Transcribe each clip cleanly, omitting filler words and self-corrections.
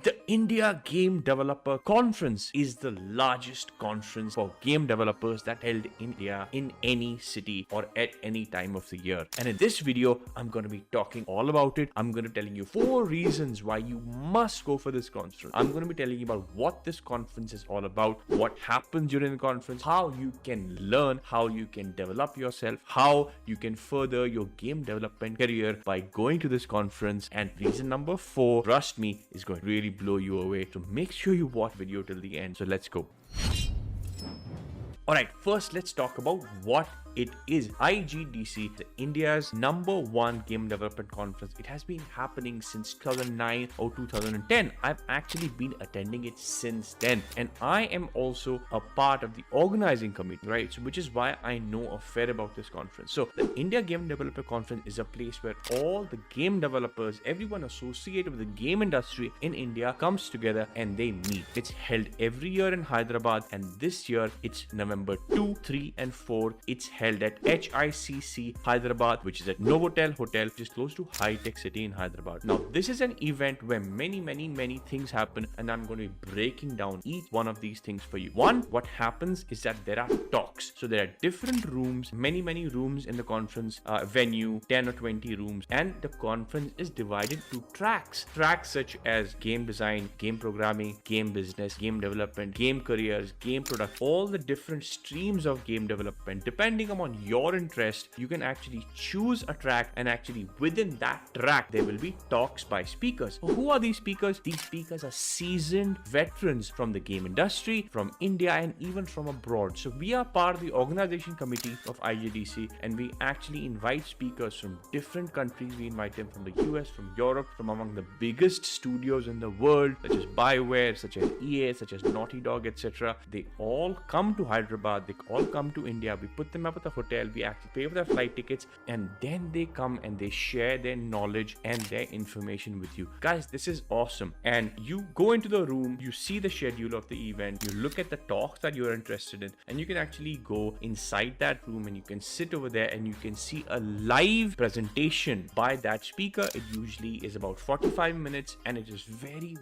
The India Game Developer Conference is the largest conference for game developers that held in India in any city or at any time of the year. And in this video, I'm going to be talking all about it. I'm going to be telling you 4 reasons why you must go for this conference. I'm going to be telling you about what this conference is all about, what happens during the conference, how you can learn, how you can develop yourself, how you can further your game development career by going to this conference. And reason number 4, trust me, is going to really blow you away. So make sure you watch the video till the end. So let's go. Alright, first let's talk about what it is. IGDC, India's #1 game development conference. It has been happening since 2009 or 2010. I've actually been attending it since then, and I am also a part of the organizing committee, right? So which is why I know a fair about this conference. So the India Game Developer Conference is a place where all the game developers, everyone associated with the game industry in India, comes together and they meet. It's held every year in Hyderabad, and this year it's November 2, 3 and 4. It's held at HICC Hyderabad, which is at Novotel Hotel, which is close to High Tech City in Hyderabad. Now, this is an event where many things happen, and I'm going to be breaking down each one of these things for you. One, what happens is that there are talks. So there are different rooms, many rooms in the conference venue, 10 or 20 rooms, and the conference is divided to tracks. Tracks such as game design, game programming, game business, game development, game careers, game product, all the different streams of game development. Depending on your interest, you can actually choose a track, and actually within that track there will be talks by speakers. So who are these speakers? These speakers are seasoned veterans from the game industry, from India, and even from abroad. So we are part of the organization committee of IGDC, and we actually invite speakers from different countries. We invite them from the US, from Europe, from among the biggest studios in the world, such as BioWare, such as EA, such as Naughty Dog, etc. They all come to Hyderabad, they all come to India. We put them up at the hotel, we actually pay for their flight tickets, and then they come and they share their knowledge and their information with you. Guys, this is awesome. And you go into the room, you see the schedule of the event, you look at the talks that you're interested in, and you can actually go inside that room and you can sit over there and you can see a live presentation by that speaker. It usually is about 45 minutes, and it is very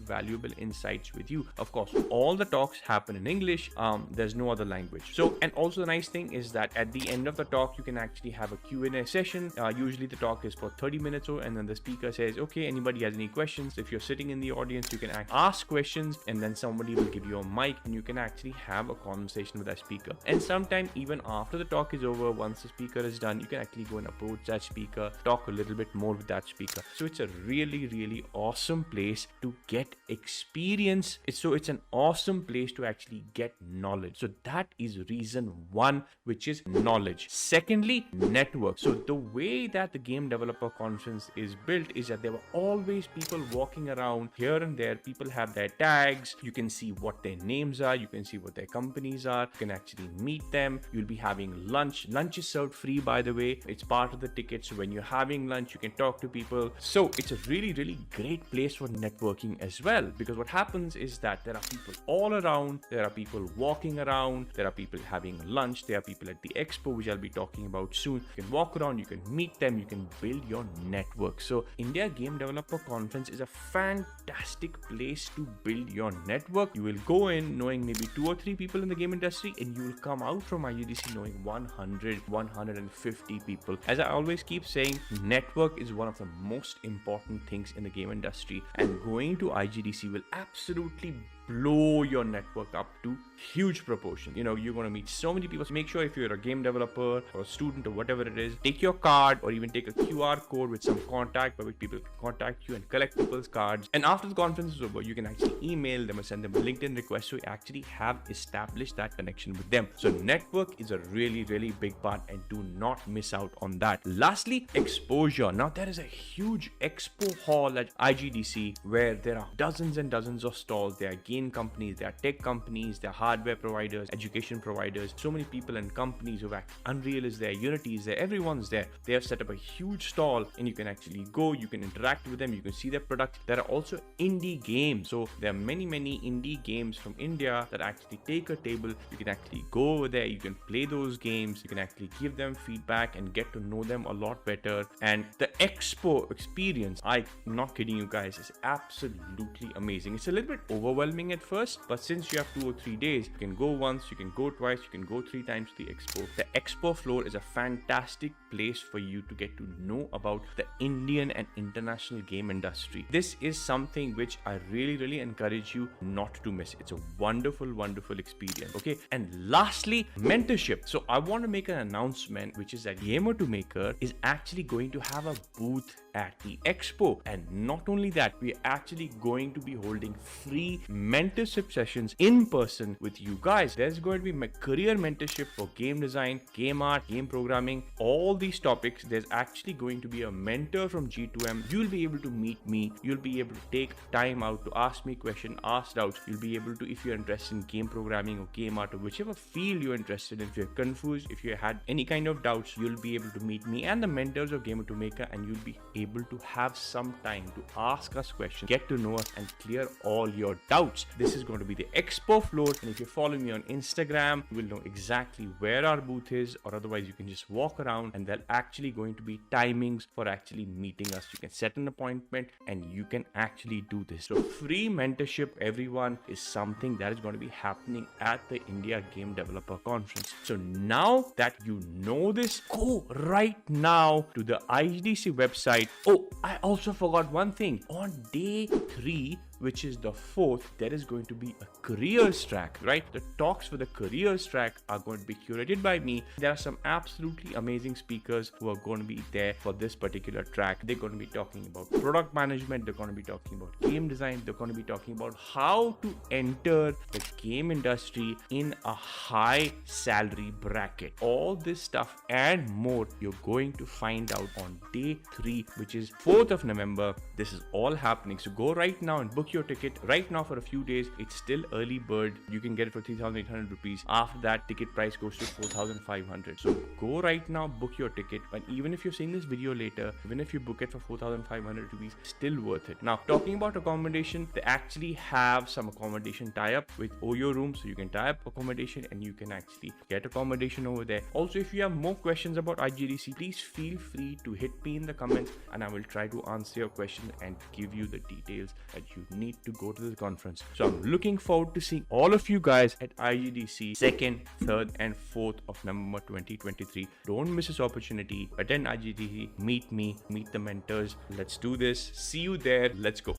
valuable insights with you. Of course, all the talks happen in English. There's no other language. So, and also the nice thing is that at the end of the talk, you can actually have a Q&A session. Usually the talk is for 30 minutes or, and then the speaker says, okay, anybody has any questions? If you're sitting in the audience, you can ask questions, and then somebody will give you a mic and you can actually have a conversation with that speaker. And sometime even after the talk is over, once the speaker is done, you can actually go and approach that speaker, talk a little bit more with that speaker. So it's a really awesome place to get experience. It's an awesome place to actually get knowledge. So that is reason 1, which is knowledge. Secondly, network. So the way that the Game Developer Conference is built is that there were always people walking around here and there. People have their tags. You can see what their names are. You can see what their companies are. You can actually meet them. You'll be having lunch. Lunch is served free, by the way. It's part of the ticket. So when you're having lunch, you can talk to people. So it's a really great place for networking as well, because what happens is that there are people all around. There are people walking around. There are people having lunch. There are people at the expo, which I'll be talking about soon. You can walk around, you can meet them, you can build your network. So India Game Developer Conference is a fantastic place to build your network. You will go in knowing maybe 2 or 3 people in the game industry, and you will come out from IGDC knowing 150 people. As I always keep saying, network is one of the most important things in the game industry, and going to IGDC will absolutely blow your network up to huge proportion. You know, you're going to meet so many people. So make sure if you're a game developer or a student or whatever it is, take your card or even take a QR code with some contact by which people can contact you and collect people's cards. And after the conference is over, you can actually email them or send them a LinkedIn request, so you actually have established that connection with them. So network is a really big part, and do not miss out on that. Lastly, exposure. Now there is a huge expo hall at IGDC where there are dozens and dozens of stalls. There are game game companies, there are tech companies, there are hardware providers, education providers, so many people and companies who act. Unreal is there, Unity is there, everyone's there. They have set up a huge stall and you can actually go, you can interact with them, you can see their product. There are also indie games. So there are many indie games from India that actually take a table. You can actually go over there, you can play those games, you can actually give them feedback and get to know them a lot better. And the expo experience, I'm not kidding you guys, is absolutely amazing. It's a little bit overwhelming at first, but since you have 2 or 3 days, you can go once, you can go twice, you can go 3 times to the expo. The expo floor is a fantastic place for you to get to know about the Indian and international game industry. This is something which I really encourage you not to miss. It's a wonderful experience. Okay, and lastly, mentorship. So I want to make an announcement, which is that Gamer2Maker is actually going to have a booth at the expo. And not only that, we're actually going to be holding free mentorship sessions in person with you guys. There's going to be my career mentorship for game design, game art, game programming, all these topics. There's actually going to be a mentor from G2M. You'll be able to meet me. You'll be able to take time out to ask me questions, ask doubts. You'll be able to, if you're interested in game programming or game art or whichever field you're interested in, if you're confused, if you had any kind of doubts, you'll be able to meet me and the mentors of Gamer2Maker, and you'll be able to have some time to ask us questions, get to know us, and clear all your doubts. This is going to be the expo floor, and if you follow me on Instagram, you will know exactly where our booth is, or otherwise you can just walk around and there actually going to be timings for actually meeting us. You can set an appointment and you can actually do this. So free mentorship, everyone, is something that is going to be happening at the India Game Developer Conference. So now that you know this, go right now to the IGDC website. Oh, I also forgot one thing. On day 3, which is the 4th, there is going to be a careers track, right? The talks for the careers track are going to be curated by me. There are some absolutely amazing speakers who are going to be there for this particular track. They're going to be talking about product management. They're going to be talking about game design. They're going to be talking about how to enter the game industry in a high salary bracket. All this stuff and more you're going to find out on day 3, which is 4th of November. This is all happening. So go right now and book your ticket right now for a few days. It's still early bird. You can get it for 3,800 rupees. After that, ticket price goes to 4,500. So go right now, book your ticket. And even if you're seeing this video later, even if you book it for 4,500 rupees, still worth it. Now, talking about accommodation, they actually have some accommodation tie-up with Oyo Room. So you can tie up accommodation and you can actually get accommodation over there. Also, if you have more questions about IGDC, please feel free to hit me in the comments and I will try to answer your question and give you the details that you need to go to the conference. So I'm looking forward to seeing all of you guys at IGDC 2nd, 3rd and 4th of November 2023. Don't miss this opportunity. Attend IGDC, meet me, meet the mentors. Let's do this. See you there. Let's go.